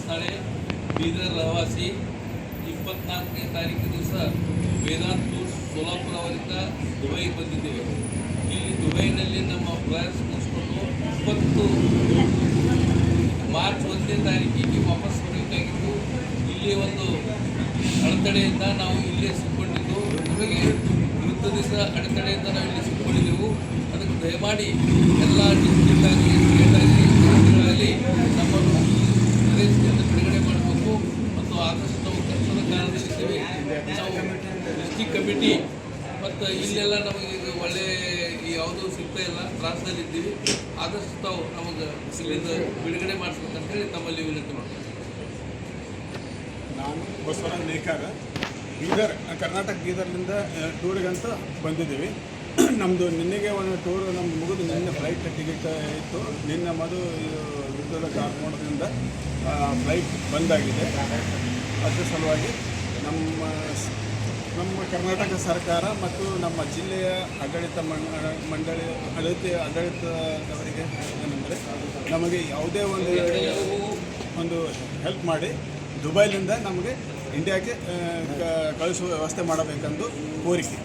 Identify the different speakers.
Speaker 1: ಸ್ಥಳೇ ಬೀದರ್ ರಹವಾಸಿ 24ನೇ ತಾರೀಕು ದಿವಸ ವೇದಾಂತ್ ಸೋಲಾಪುರ ಅವರಿಂದ ದುಬೈಗೆ ಬಂದಿದ್ದೇವೆ. ಇಲ್ಲಿ ದುಬೈನಲ್ಲಿ ನಮ್ಮ ಪ್ರಯಾಸ ಮುಗಿಸ್ಕೊಂಡು 20 ಮಾರ್ಚ್ 1ನೇ ತಾರೀಕಿಗೆ ವಾಪಸ್ ಬರಬೇಕಾಗಿತ್ತು. ಇಲ್ಲಿ ಒಂದು ಅಡೆತಡೆಯಿಂದ ನಾವು ಇಲ್ಲೇ ಸಿಕ್ಕೊಂಡಿದ್ದು, ನಮಗೆ ವಿರುದ್ಧದಿಂದ ಅಡೆತಡೆಯಿಂದ ನಾವು ಇಲ್ಲಿ ಸಿಕ್ಕೊಂಡಿದ್ದೆವು. ಅದಕ್ಕೆ ದಯಮಾಡಿ ಎಲ್ಲ ಡಿಸ್ಟ್ರಿಕ್ಟ್ ಆಗಲಿ ಸ್ಟೇಟ್ ಆಗಲಿ ರಾಜ್ಯಗಳಲ್ಲಿ ನಮ್ಮನ್ನು ಪ್ರದೇಶದಿಂದ ಬಿಡುಗಡೆ ಮಾಡಬೇಕು ಮತ್ತು ಆದಷ್ಟು ನಾವು ಕೆಲಸದ ಕಾರಣದಲ್ಲಿದ್ದೇವೆ. ನಾವು ಡಿಸ್ಟಿಕ್ ಕಮಿಟಿ ಮತ್ತು ಇಲ್ಲೆಲ್ಲ ನಮಗೆ ಈಗ ಒಳ್ಳೆ ಯಾವುದೂ ಸಿಗ್ತಾ ಇಲ್ಲ, ತ್ರಾಸದಲ್ಲಿದ್ದೀವಿ. ಆದಷ್ಟು ತಾವು ನಮಗೆ ಇಲ್ಲಿಂದ ಬಿಡುಗಡೆ ಮಾಡಿಸ್ಬೇಕಂತೇಳಿ ತಮ್ಮಲ್ಲಿ ವಿನಂತಿ ಮಾಡ್ತೀವಿ.
Speaker 2: ನಾನು ಬಸವರಾಜ್ ನೇಕಾರ, ಬೀದರ್ ಕರ್ನಾಟಕ ಬೀದರ್ನಿಂದ ಟೂರಿಗಂತ ಬಂದಿದ್ದೀವಿ. ನಮ್ಮದು ನಿನ್ನೆಗೆ ಒಂದು ಟೂರ್ ನಮ್ದು ಮುಗಿದು ನಿನ್ನೆ ಫ್ಲೈಟ್ ಟಿಕೆಟ್ ಇತ್ತು. ನಿನ್ನೆ ಯುದ್ಧದ ಕಾರಣದಿಂದ ಫ್ಲೈಟ್ ಬಂದಾಗಿದೆ. ಅದರ ಸಲುವಾಗಿ ನಮ್ಮ ಕರ್ನಾಟಕ ಸರ್ಕಾರ ಮತ್ತು ನಮ್ಮ ಜಿಲ್ಲೆಯ ಆಡಳಿತ ಆಡಳಿತದವರಿಗೆ ಏನಂದರೆ ನಮಗೆ ಯಾವುದೇ ಒಂದು ಹೆಲ್ಪ್ ಮಾಡಿ ದುಬೈಲಿಂದ ನಮಗೆ ಇಂಡಿಯಾಕ್ಕೆ ಕಳಿಸುವ ವ್ಯವಸ್ಥೆ ಮಾಡಬೇಕೆಂದು ಕೋರಿಕೆ.